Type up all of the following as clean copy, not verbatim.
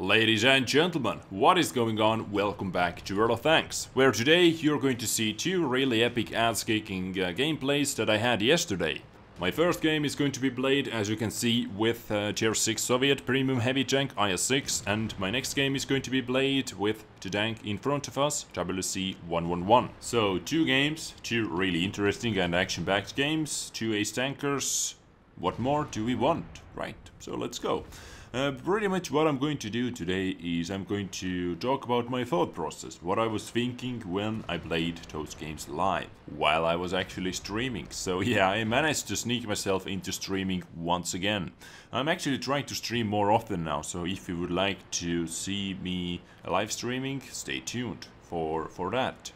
Ladies and gentlemen, what is going on? Welcome back to World of Tanks, where today you're going to see two really epic ass-kicking gameplays that I had yesterday. My first game is going to be played, as you can see, with Tier 6 Soviet Premium Heavy Tank IS-6, and my next game is going to be played with the tank in front of us, WZ-111. So, two games, two really interesting and action-packed games, two ace tankers. What more do we want, right? So let's go. Pretty much what I'm going to do today is I'm going to talk about my thought process, what I was thinking when I played those games live, while I was actually streaming. So yeah, I managed to sneak myself into streaming once again. I'm actually trying to stream more often now, so if you would like to see me live streaming, stay tuned for that.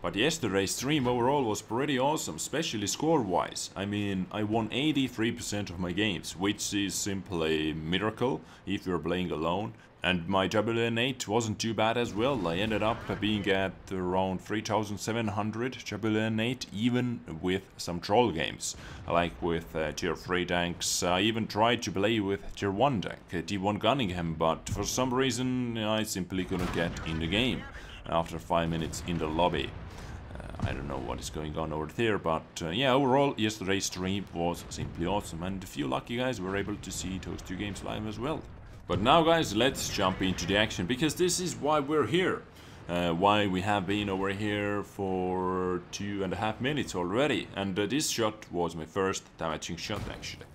But yesterday's stream overall was pretty awesome, especially score-wise. I mean, I won 83% of my games, which is simply a miracle if you're playing alone. And my WZ-111 wasn't too bad as well. I ended up being at around 3700 WZ-111, even with some troll games. Like with Tier 3 tanks. I even tried to play with Tier 1 tank, D1 Cunningham, but for some reason I simply couldn't get in the game after 5 minutes in the lobby. I don't know what is going on over there, but yeah, overall yesterday's stream was simply awesome, and a few lucky guys were able to see those two games live as well. But now guys, let's jump into the action, because this is why we're here. Why we have been over here for 2.5 minutes already, and this shot was my first damaging shot actually.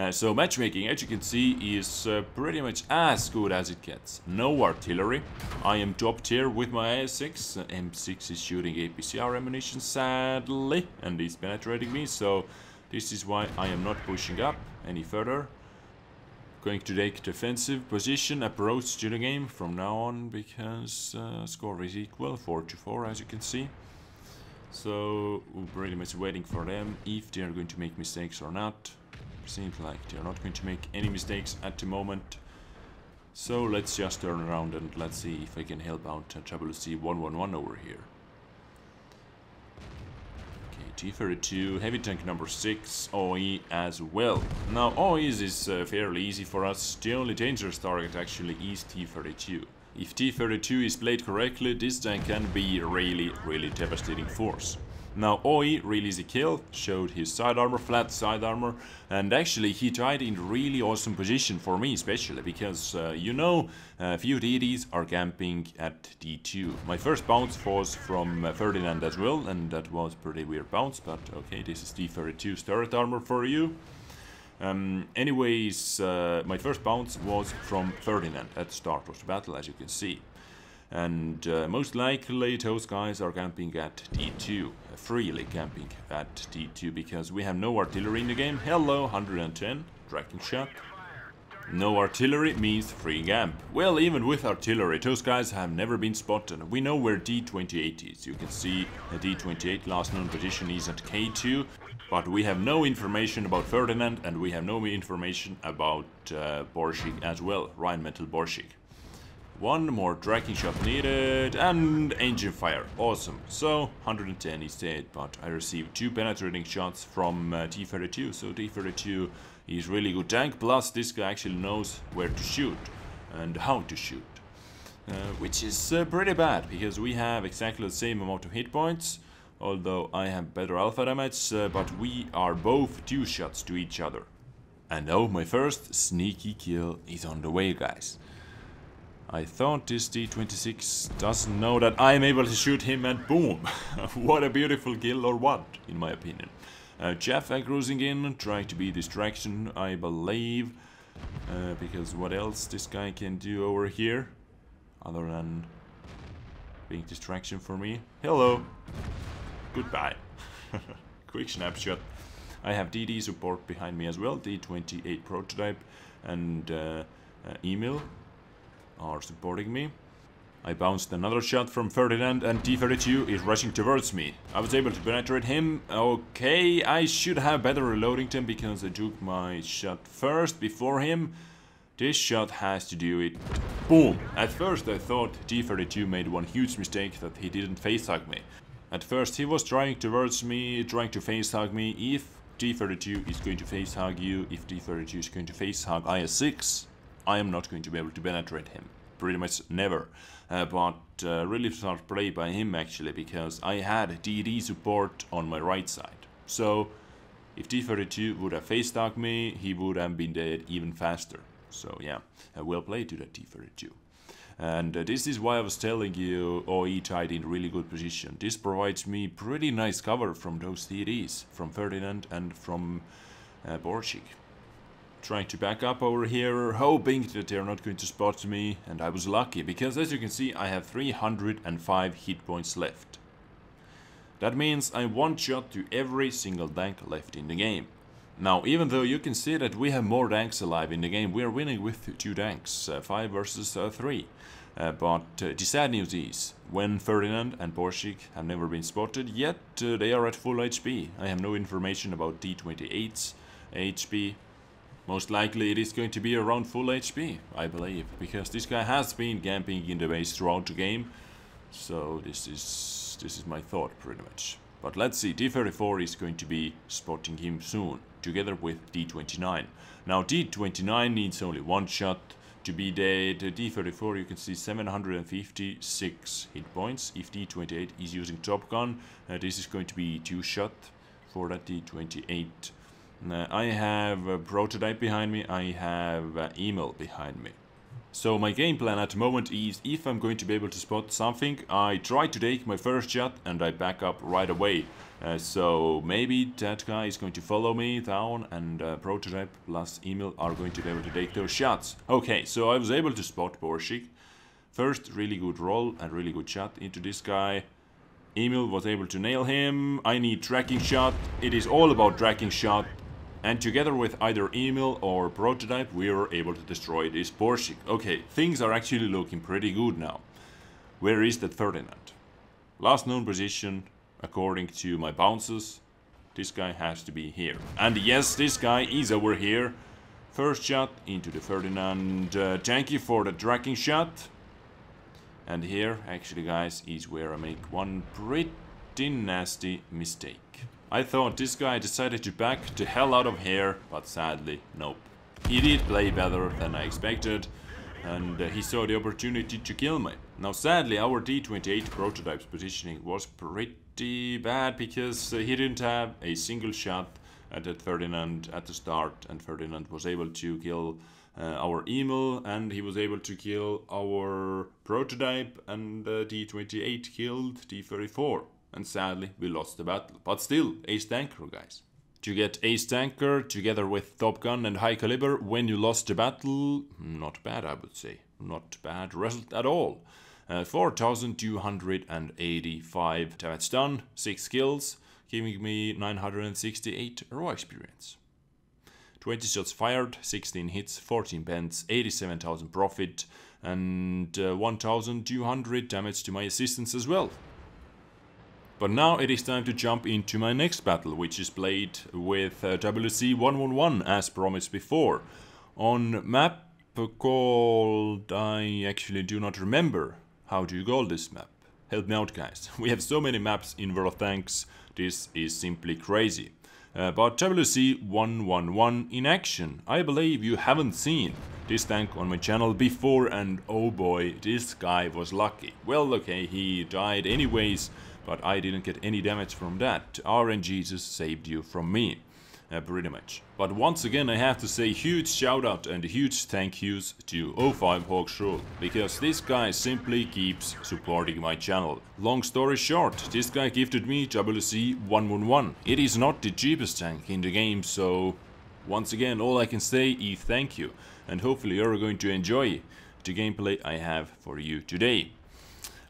So matchmaking, as you can see, is pretty much as good as it gets. No artillery. I am top tier with my IS-6. M6 is shooting APCR ammunition, sadly, and is penetrating me, so this is why I am not pushing up any further. Going to take defensive position approach to the game from now on, because score is equal, 4-4, as you can see. So we're pretty much waiting for them, if they are going to make mistakes or not. Seems like they're not going to make any mistakes at the moment. So let's just turn around and let's see if I can help out WZ-111 over here. Okay, T-32, heavy tank number 6, OE as well. Now OEs is fairly easy for us. The only dangerous target actually is T-32. If T-32 is played correctly, this tank can be a really devastating force. Now OE released a kill, showed his side armor, flat side armor, and actually he died in really awesome position for me especially, because you know, a few DDs are camping at D2. My first bounce was from Ferdinand as well, and that was pretty weird bounce, but okay, this is T-32's turret armor for you. Anyways, my first bounce was from Ferdinand at the start of the battle, as you can see. And most likely those guys are camping at D2, freely camping at D2, because we have no artillery in the game. Hello, 110, tracking shot. No artillery means free camp. Well, even with artillery, those guys have never been spotted. We know where D28 is. You can see D28 last known position is at K2, but we have no information about Ferdinand, and we have no information about Borshig as well, Rheinmetall Borshig. One more tracking shot needed, and engine fire. Awesome. So 110 is dead, but I received 2 penetrating shots from T-32, so T-32 is really good tank, plus this guy actually knows where to shoot and how to shoot. Which is pretty bad, because we have exactly the same amount of hit points, although I have better alpha damage, but we are both 2 shots to each other. And now my first sneaky kill is on the way, guys. I thought this D26 doesn't know that I'm able to shoot him, and boom! What a beautiful kill, or what, in my opinion. Jaffa cruising in, trying to be distraction, I believe. Because what else this guy can do over here, other than being distraction for me? Hello! Goodbye. Quick snapshot. I have DD support behind me as well, D28 prototype and Emil are supporting me. I bounced another shot from Ferdinand, and T-32 is rushing towards me. I was able to penetrate him. Okay, I should have better reloading time, because I took my shot first before him. This shot has to do it. Boom! At first I thought T-32 made one huge mistake, that he didn't face hug me. At first he was trying towards me, trying to face hug me. If T-32 is going to face hug you, if T-32 is going to face hug IS-6, I am not going to be able to penetrate him. Pretty much never. But really smart play by him actually, because I had DD support on my right side. So if T-32 would have face tagged me, he would have been dead even faster. So yeah, well played to that T-32. And this is why I was telling you OE tied in really good position. This provides me pretty nice cover from those TDs, from Ferdinand and from Borchik. Trying to back up over here, hoping that they're not going to spot me, and I was lucky, because as you can see I have 305 hit points left. That means I one shot to every single tank left in the game. Now, even though you can see that we have more tanks alive in the game, we are winning with 2 tanks, 5 versus 3. But the sad news is, when Ferdinand and Borchik have never been spotted, yet they are at full HP. I have no information about T-28's HP. Most likely it is going to be around full HP, I believe, because this guy has been camping in the base throughout the game. So this is my thought pretty much. But let's see, T-34 is going to be spotting him soon, together with T-29. Now T-29 needs only 1 shot to be dead. T-34 you can see 756 hit points. If T-28 is using Top Gun, this is going to be 2 shot for that T-28. I have a prototype behind me, I have email behind me. So my game plan at the moment is, if I'm going to be able to spot something, I try to take my first shot and I back up right away. So maybe that guy is going to follow me down, and prototype plus email are going to be able to take those shots. Okay, so I was able to spot Borchik. First really good roll and really good shot into this guy. Emil was able to nail him. I need tracking shot. It is all about tracking shot. And together with either Emil or Prototype, we were able to destroy this Borchik. Okay, things are actually looking pretty good now. Where is that Ferdinand? Last known position, according to my bounces, this guy has to be here. And yes, this guy is over here. First shot into the Ferdinand. Thank you for the tracking shot. And here, actually guys, is where I make one pretty nasty mistake. I thought this guy decided to back the hell out of here, but sadly, nope. He did play better than I expected, and he saw the opportunity to kill me. Now sadly, our T-28 prototype's positioning was pretty bad, because he didn't have a single shot at that Ferdinand at the start, and Ferdinand was able to kill our Emil, and he was able to kill our prototype, and T-28 killed T-34. And sadly, we lost the battle. But still, ace tanker, guys. To get ace tanker together with Top Gun and high caliber when you lost the battle, not bad, I would say. Not bad result at all. 4,285 damage done, 6 kills, giving me 968 raw experience. 20 shots fired, 16 hits, 14 pens, 87,000 profit, and 1,200 damage to my assistants as well. But now it is time to jump into my next battle, which is played with WZ-111 as promised before. On map called... I actually do not remember. How do you call this map? Help me out, guys. We have so many maps in World of Tanks, this is simply crazy. But WZ-111 in action. I believe you haven't seen this tank on my channel before, and oh boy, this guy was lucky. Well, okay, he died anyways, but I didn't get any damage from that. RNGesus saved you from me, pretty much. But once again, I have to say huge shout out and huge thank yous to 05 Hawksrule, because this guy simply keeps supporting my channel. Long story short, this guy gifted me WZ-111. It is not the cheapest tank in the game, so once again, all I can say is thank you, and hopefully you're going to enjoy the gameplay I have for you today.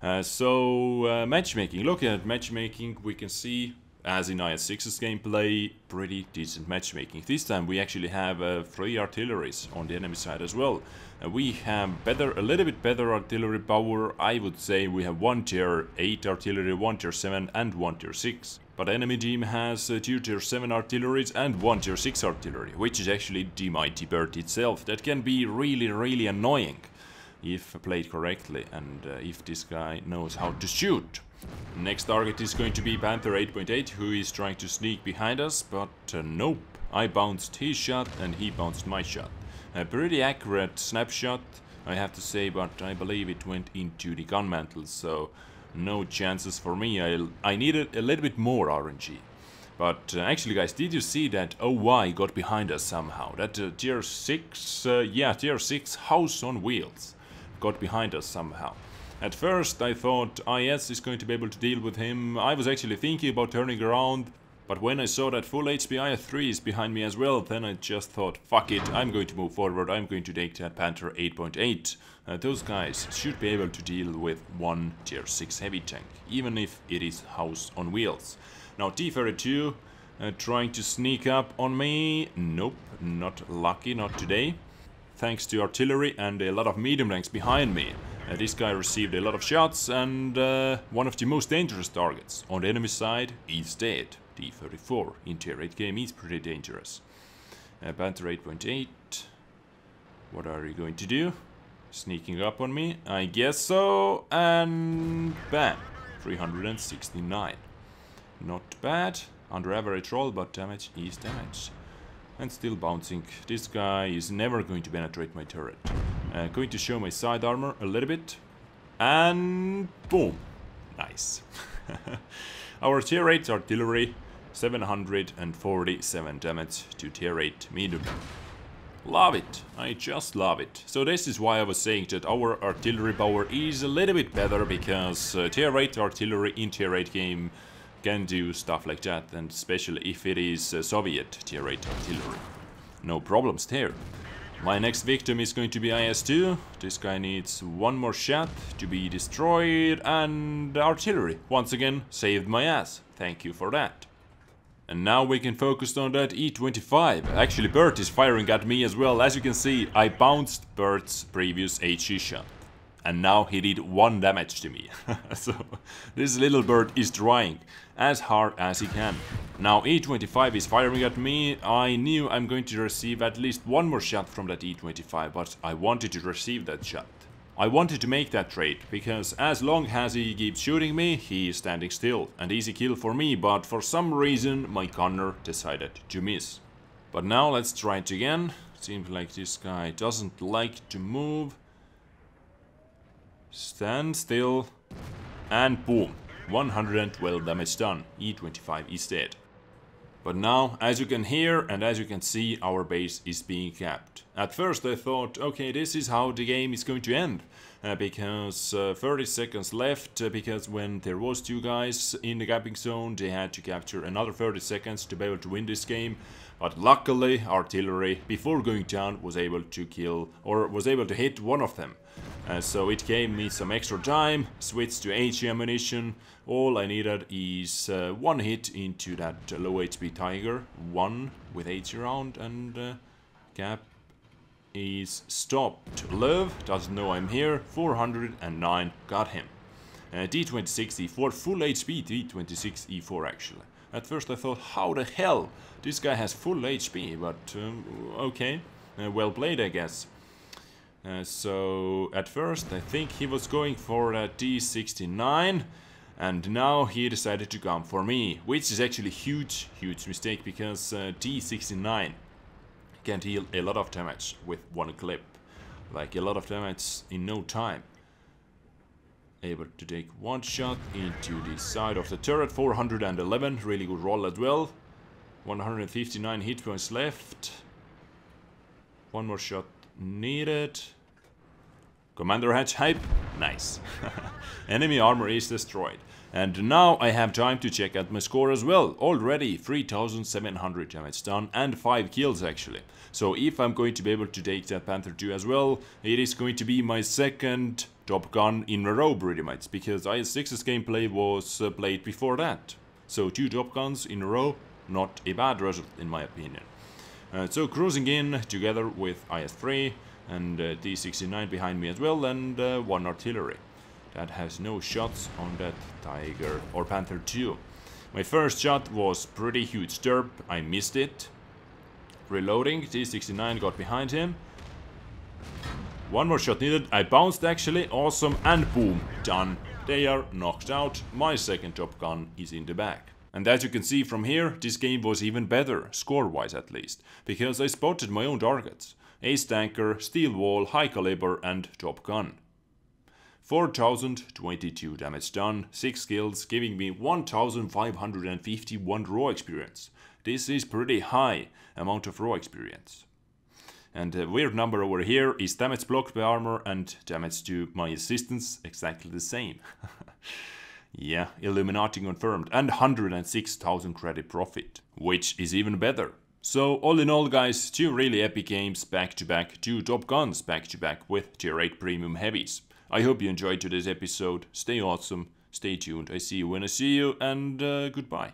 Matchmaking. Looking at matchmaking, we can see, as in IS-6's gameplay, pretty decent matchmaking. This time we actually have 3 artilleries on the enemy side as well. We have a little bit better artillery power. I would say we have 1 tier 8 artillery, 1 tier 7 and 1 tier 6. But enemy team has 2 tier 7 artilleries and 1 tier 6 artillery, which is actually the mighty bird itself. That can be really annoying if played correctly, and if this guy knows how to shoot. Next target is going to be Panther 8.8, who is trying to sneak behind us, but nope. I bounced his shot and he bounced my shot. A pretty accurate snapshot, I have to say, but I believe it went into the gun mantle, so no chances for me. I needed a little bit more RNG. But actually, guys, did you see that OY got behind us somehow? That tier 6, tier 6 house on wheels got behind us somehow. At first, I thought IS is going to be able to deal with him. I was actually thinking about turning around, but when I saw that full HP IS-3 is behind me as well, then I just thought, fuck it, I'm going to move forward, I'm going to take that Panther 8.8. Those guys should be able to deal with one tier 6 heavy tank, even if it is house on wheels. Now T-32 trying to sneak up on me. Nope, not lucky, not today. Thanks to artillery and a lot of medium tanks behind me. This guy received a lot of shots, and one of the most dangerous targets on the enemy side is dead. T-34 in tier 8 game is pretty dangerous. Panther 8.8. What are you going to do? Sneaking up on me? I guess so. And bam, 369. Not bad. Under average roll, but damage is damage. And still bouncing. This guy is never going to penetrate my turret. Going to show my side armor a little bit. And boom. Nice. Our tier 8 artillery, 747 damage to tier 8 medium. Love it. I just love it. So this is why I was saying that our artillery power is a little bit better, because tier 8 artillery in tier 8 game can do stuff like that, and especially if it is Soviet tier 8 artillery. No problems there. My next victim is going to be IS-2. This guy needs one more shot to be destroyed, and artillery once again saved my ass. Thank you for that. And now we can focus on that E-25. Actually, Bert is firing at me as well. As you can see, I bounced Bert's previous HE shot, and now he did 1 damage to me. So this little bird is trying as hard as he can. Now E-25 is firing at me. I knew I'm going to receive at least one more shot from that E-25, but I wanted to receive that shot. I wanted to make that trade, because as long as he keeps shooting me, he is standing still. An easy kill for me, but for some reason my gunner decided to miss. But now let's try it again. Seems like this guy doesn't like to move. Stand still. And boom. 112 damage done. E-25 is dead. But now, as you can hear and as you can see, our base is being capped. At first I thought, okay, this is how the game is going to end. Because 30 seconds left, because when there was 2 guys in the capping zone, they had to capture another 30 seconds to be able to win this game. But luckily, artillery, before going down, was able to kill, or was able to hit one of them. So it gave me some extra time, switched to HE ammunition. All I needed is 1 hit into that low HP Tiger, 1 with HE round, and cap is stopped. Löw doesn't know I'm here, 409, got him. D26 E4, full HP D26 E4 actually. At first I thought, how the hell? This guy has full HP, but okay, well played I guess. So at first I think he was going for a D69, and now he decided to come for me, which is actually huge mistake, because D69 can deal a lot of damage with 1 clip, like a lot of damage in no time. Able to take 1 shot into the side of the turret, 411, really good roll as well. 159 hit points left. 1 more shot needed. Commander hatch hype, nice. Enemy armor is destroyed. And now I have time to check out my score as well. Already 3700 damage done and 5 kills actually. So if I'm going to be able to take that Panther 2 as well, it is going to be my 2nd Top Gun in a row pretty much, because IS-6's gameplay was played before that. So 2 Top Guns in a row, not a bad result in my opinion. So cruising in together with IS-3 and D69 behind me as well, and 1 artillery. That has no shots on that Tiger or Panther 2. My first shot was pretty huge derp, I missed it. Reloading, D69 got behind him. 1 more shot needed, I bounced actually, awesome, and boom, done. They are knocked out, my 2nd Top Gun is in the back. And as you can see from here, this game was even better, score-wise at least, because I spotted my own targets. Ace Tanker, Steel Wall, High Caliber and Top Gun. 4022 damage done, 6 kills, giving me 1551 raw experience. This is pretty high amount of raw experience. And the weird number over here is damage blocked by armor and damage to my assistants, exactly the same. Yeah, Illuminati confirmed, and 106,000 credit profit, which is even better. So all in all guys, 2 really epic games back to back, 2 Top Guns back to back with tier 8 premium heavies. I hope you enjoyed today's episode, stay awesome, stay tuned, I see you when I see you, and goodbye.